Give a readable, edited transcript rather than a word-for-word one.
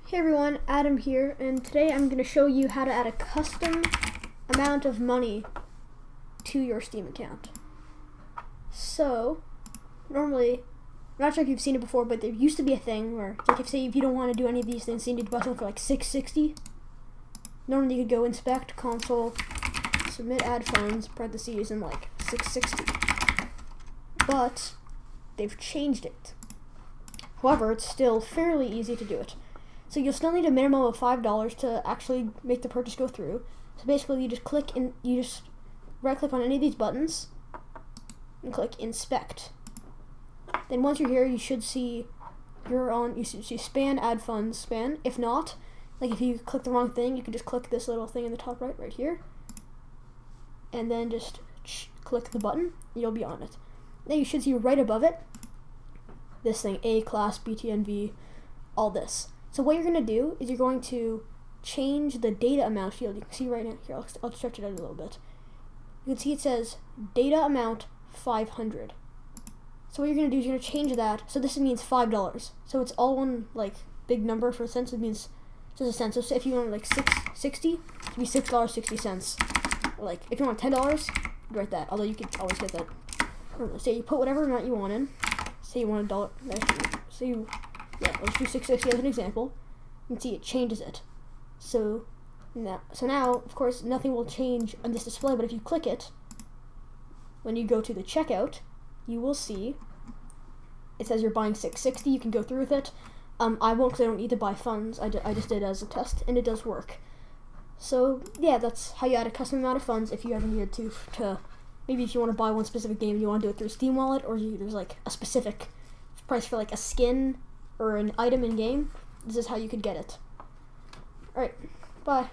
Hey everyone, Adam here, and today I'm going to show you how to add a custom amount of money to your Steam account. So, normally, I'm not sure if you've seen it before, but there used to be a thing where, like, if you don't want to do any of these things, you need to buy something for like $6.60. Normally you could go inspect, console, submit ad funds, parentheses, and like $6.60. But, they've changed it. However, it's still fairly easy to do it. So you'll still need a minimum of $5 to actually make the purchase go through. So basically you just right click on any of these buttons and click inspect. Then once you're here, you should see you should see span ad funds span. If not, like if you click the wrong thing, you can just click this little thing in the top right here. And then just click the button, and you'll be on it. Then you should see right above it this thing, A class, BTNV, all this. So what you're going to do is you're going to change the data amount field. You can see right now, here, I'll stretch it out a little bit. You can see it says data amount 500. So what you're going to do is you're going to change that. So this means $5. So it's all one like big number for a cent. It means just a cent. So if you want like $6.60, it would be $6.60. Or like if you want $10, write that. Although you could always get that. Say you put whatever amount you want in. Say you want $1. Let's do $6.60 as an example. You can see it changes it. So now, of course, nothing will change on this display, but if you click it, when you go to the checkout, you will see it says you're buying $6.60. You can go through with it. I won't because I don't need to buy funds. I just did it as a test, and it does work. So yeah, that's how you add a custom amount of funds if you ever needed to maybe if you want to buy one specific game and you want to do it through Steam Wallet, or there's like a specific price for like a skin or an item in game. This is how you could get it. Alright, bye.